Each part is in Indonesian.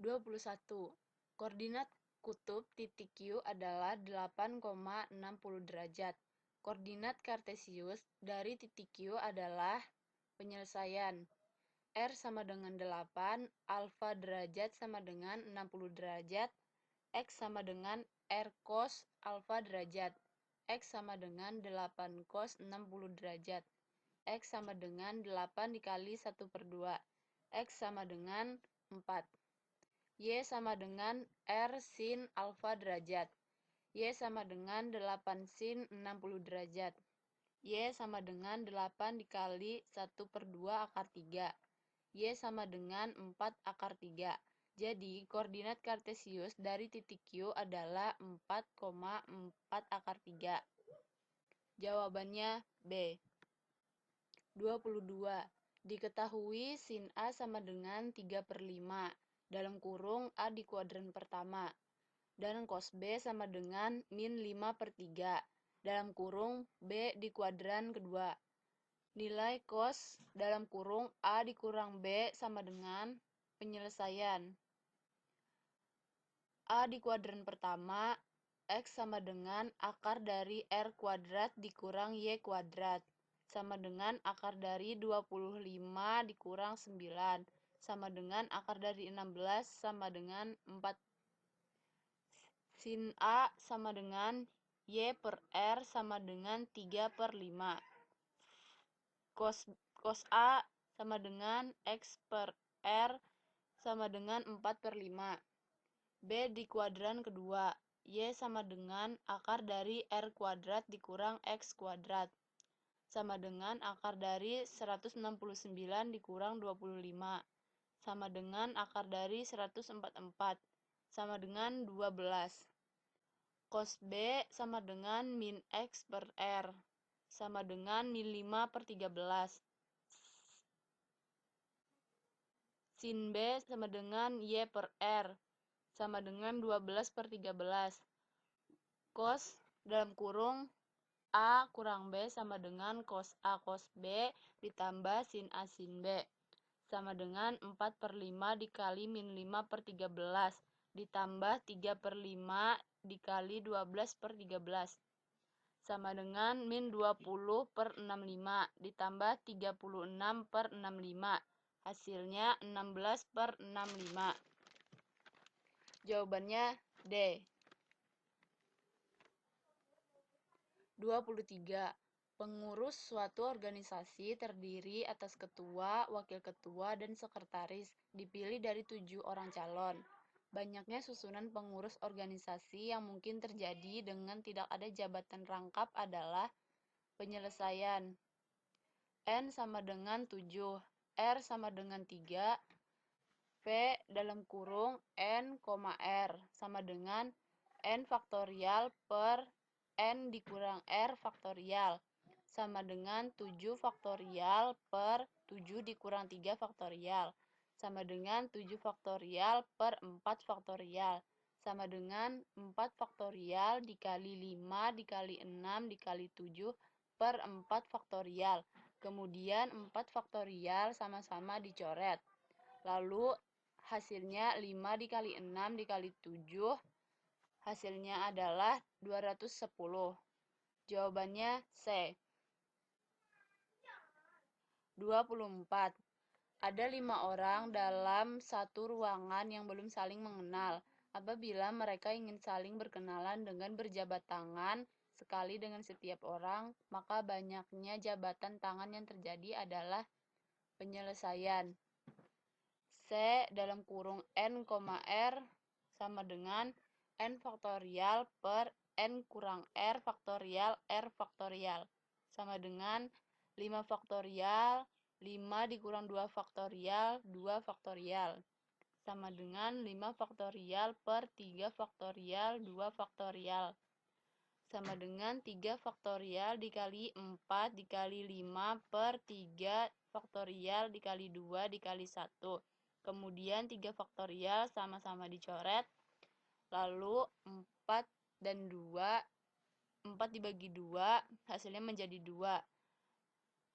21. Koordinat kutub titik Q adalah 8,60 derajat. Koordinat kartesius dari titik Q adalah penyelesaian. R sama dengan 8, alfa derajat sama dengan 60 derajat, X sama dengan R cos alfa derajat, X sama dengan 8 cos 60 derajat, X sama dengan 8 dikali 1/2, X sama dengan 4. Y sama dengan R sin alfa derajat. Y sama dengan 8 sin 60 derajat. Y sama dengan 8 dikali 1/2 akar 3. Y sama dengan 4 akar 3. Jadi, koordinat kartesius dari titik Q adalah 4,4 akar 3. Jawabannya B. 22. Diketahui sin A sama dengan 3/5 dalam kurung A di kuadran pertama, dan cos B sama dengan min 5/3 dalam kurung B di kuadran kedua. Nilai cos dalam kurung A dikurang B sama dengan penyelesaian. A di kuadran pertama, X sama dengan akar dari R kuadrat dikurang Y kuadrat, sama dengan akar dari 25 dikurang 9, sama dengan akar dari 16 sama dengan 4. Sin A sama dengan Y per R sama dengan 3/5. Cos A sama dengan X per R sama dengan 4/5. B di kuadran kedua, Y sama dengan akar dari R kuadrat dikurang X kuadrat, sama dengan akar dari 169 dikurang 25, sama dengan akar dari 144, sama dengan 12. Cos B sama dengan min X per R, sama dengan min 5/13. Sin B sama dengan Y per R, sama dengan 12/13. Cos dalam kurung A kurang B sama dengan cos A cos B ditambah sin A sin B, sama dengan 4/5 dikali min 5/13 ditambah 3/5 dikali 12/13, sama dengan min 20/65 ditambah 36/65, hasilnya 16/65. Jawabannya D. 23. Pengurus suatu organisasi terdiri atas ketua, wakil ketua, dan sekretaris, dipilih dari 7 orang calon. Banyaknya susunan pengurus organisasi yang mungkin terjadi dengan tidak ada jabatan rangkap adalah penyelesaian. N sama dengan 7, R sama dengan 3, P dalam kurung N, R sama dengan N faktorial per N dikurang R faktorial, sama dengan 7 faktorial per 7 dikurang 3 faktorial, sama dengan 7 faktorial per 4 faktorial, sama dengan 4 faktorial dikali 5 dikali 6 dikali 7 per 4 faktorial. Kemudian 4 faktorial sama-sama dicoret. Lalu hasilnya 5 dikali 6 dikali 7, hasilnya adalah 210. Jawabannya C. 24. Ada 5 orang dalam satu ruangan yang belum saling mengenal. Apabila mereka ingin saling berkenalan dengan berjabat tangan sekali dengan setiap orang, maka banyaknya jabatan tangan yang terjadi adalah penyelesaian. C dalam kurung N, R sama dengan N faktorial per N kurang R faktorial sama dengan 5 faktorial 5 dikurang 2 faktorial 2 faktorial sama dengan 5 faktorial per 3 faktorial 2 faktorial sama dengan 3 faktorial dikali 4 dikali 5 per 3 faktorial dikali 2 dikali 1. Kemudian 3 faktorial sama-sama dicoret. Lalu 4 dan 2, 4 dibagi 2, hasilnya menjadi 2.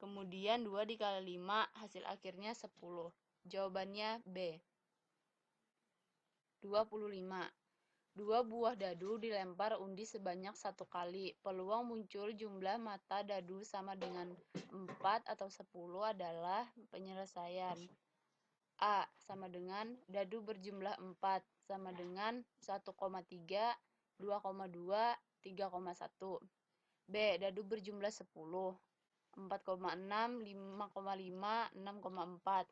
Kemudian 2 dikali 5, hasil akhirnya 10. Jawabannya B. 25. 2 buah dadu dilempar undi sebanyak 1 kali. Peluang muncul jumlah mata dadu sama dengan 4 atau 10 adalah penyelesaian. A sama dengan dadu berjumlah 4 sama dengan 1,3, 2,2, 3,1. B. Dadu berjumlah 10, 4,6, 5,5, 6,4.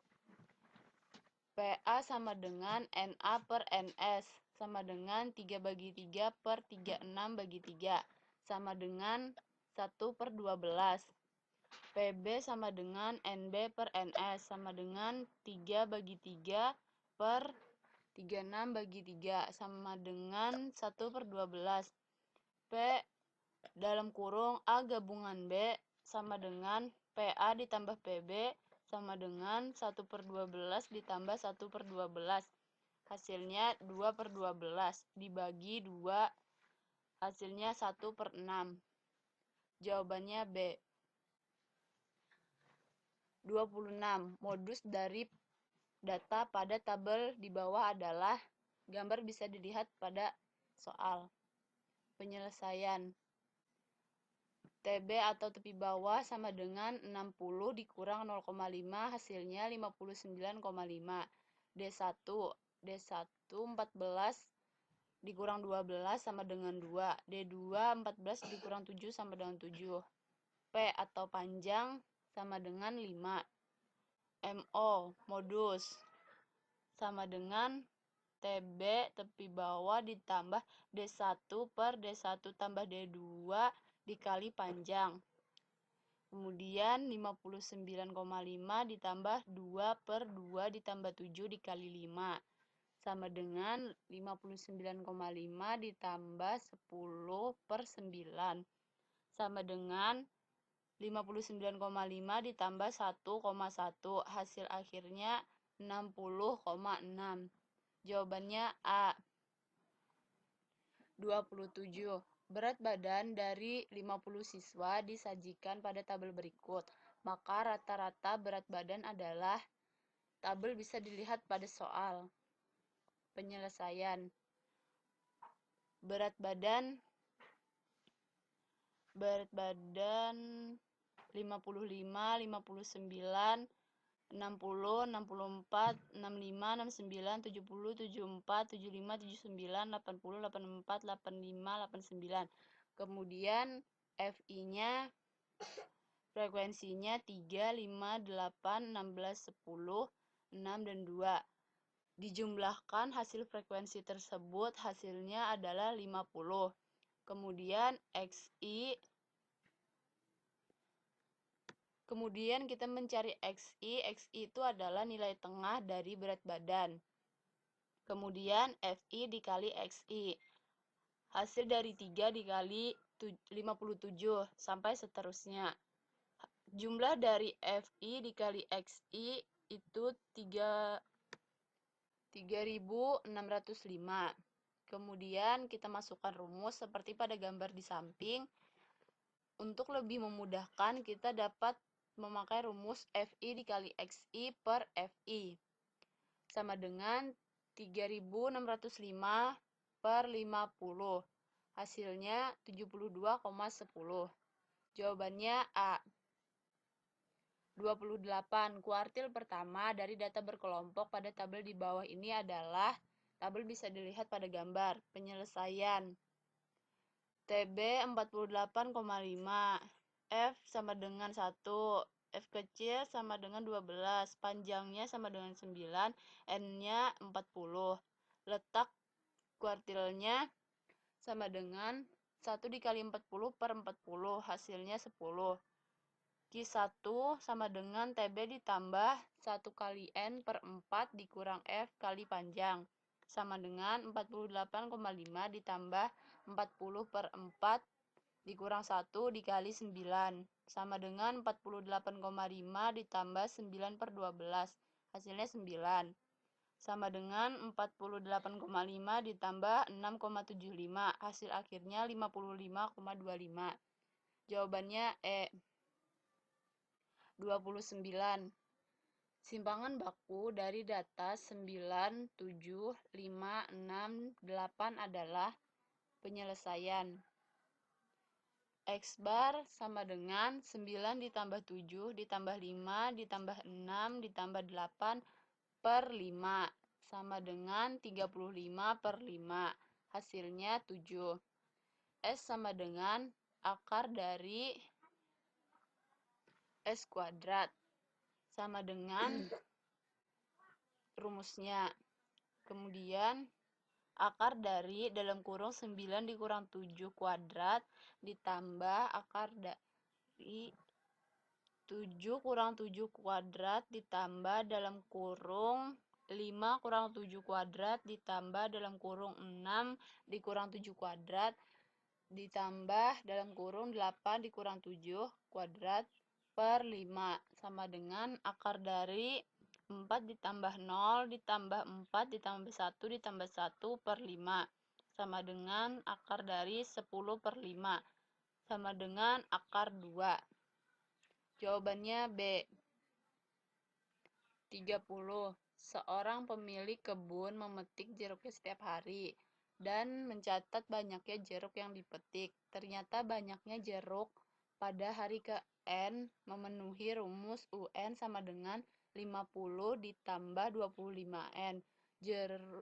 PA sama dengan NA per NS sama dengan 3/3 per 36/3 sama dengan 1/12. PB sama dengan NB per NS sama dengan 3/3 per 36/3 sama dengan 1/12. P dalam kurung A gabungan B sama dengan PA ditambah PB sama dengan 1/12 ditambah 1/12. Hasilnya 2/12 dibagi 2, hasilnya 1/6. Jawabannya B. 26. Modus dari data pada tabel di bawah adalah gambar bisa dilihat pada soal. Penyelesaian. TB atau tepi bawah sama dengan 60 dikurang 0,5 hasilnya 59,5. D1 14 dikurang 12 sama dengan 2. D2 14 dikurang 7 sama dengan 7. P atau panjang sama dengan 5. MO modus sama dengan TB tepi bawah ditambah D1 per D1 tambah D2 dikali panjang. Kemudian 59,5 ditambah 2 per 2 ditambah 7 dikali 5. Sama dengan 59,5 ditambah 10 per 9. Sama dengan 59,5 ditambah 1,1. Hasil akhirnya 60,6. Jawabannya A. 27. Berat badan dari 50 siswa disajikan pada tabel berikut. Maka rata-rata berat badan adalah, tabel bisa dilihat pada soal. Penyelesaian. Berat badan 55, 59, 60, 64, 65, 69, 70, 74, 75, 79, 80, 84, 85, 89. Kemudian FI-nya frekuensinya 3, 5, 8, 16, 10, 6, dan 2. Dijumlahkan hasil frekuensi tersebut, hasilnya adalah 50. Kemudian XI. Kemudian kita mencari XI. XI itu adalah nilai tengah dari berat badan. Kemudian FI dikali XI. Hasil dari 3 dikali 57 sampai seterusnya. Jumlah dari FI dikali XI itu 3.605. Kemudian kita masukkan rumus seperti pada gambar di samping. Untuk lebih memudahkan, kita dapat memakai rumus FI dikali XI per FI sama dengan 3.605 per 50. Hasilnya 72,10. Jawabannya A. 28. Kuartil pertama dari data berkelompok pada tabel di bawah ini adalah, tabel bisa dilihat pada gambar. Penyelesaian. TB 48,5. F sama dengan 1, F kecil sama dengan 12, panjangnya sama dengan 9, N-nya 40. Letak kuartilnya sama dengan 1 dikali 40 per 40, hasilnya 10. Q1 sama dengan TB ditambah 1 kali N per 4 dikurang F kali panjang, sama dengan 48,5 ditambah 40 per 4 dikurang 1 dikali 9, sama dengan 48,5 ditambah 9 per 12, hasilnya 9. Sama dengan 48,5 ditambah 6,75, hasil akhirnya 55,25. Jawabannya E. 29. Simpangan baku dari data 9, 7, 5, 6, 8 adalah penyelesaian. X bar sama dengan 9 ditambah 7 ditambah 5 ditambah 6 ditambah 8 per 5 sama dengan 35 per 5. Hasilnya 7. S sama dengan akar dari S kuadrat sama dengan rumusnya. Kemudian akar dari dalam kurung 9 dikurang 7 kuadrat ditambah akar dari 7 kurang 7 kuadrat ditambah dalam kurung 5 kurang 7 kuadrat ditambah dalam kurung 6 dikurang 7 kuadrat ditambah dalam kurung 8 dikurang 7 kuadrat per 5 sama dengan akar dari 4 ditambah 0 ditambah 4 ditambah 1 ditambah 1 per 5 sama dengan akar dari 10 per 5 sama dengan akar 2. Jawabannya B. 30. Seorang pemilik kebun memetik jeruknya setiap hari dan mencatat banyaknya jeruk yang dipetik. Ternyata banyaknya jeruk pada hari ke-N memenuhi rumus UN sama dengan 50 ditambah 25N.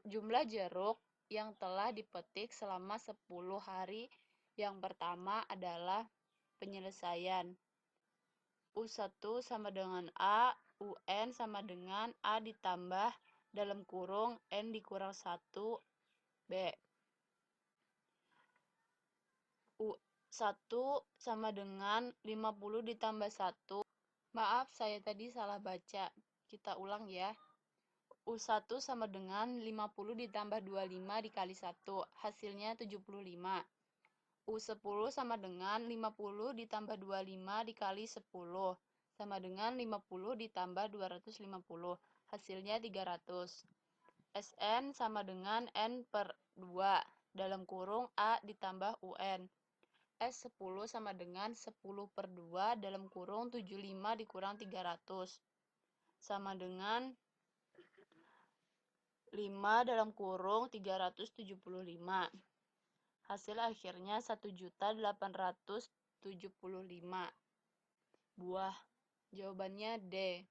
Jumlah jeruk yang telah dipetik selama 10 hari yang pertama adalah penyelesaian. U1 sama dengan A, UN sama dengan A ditambah dalam kurung N dikurang 1 B. U1 sama dengan 50 ditambah 1. Maaf, saya tadi salah baca. Kita ulang ya. U1 sama dengan 50 ditambah 25 dikali 1. Hasilnya 75. U10 sama dengan 50 ditambah 25 dikali 10 sama dengan 50 ditambah 250. Hasilnya 300. Sn sama dengan N per 2 dalam kurung A ditambah UN. S10 sama dengan 10 per 2 dalam kurung 75 dikurang 300 sama dengan 5 dalam kurung 375. Hasil akhirnya 1.875 buah. Jawabannya D.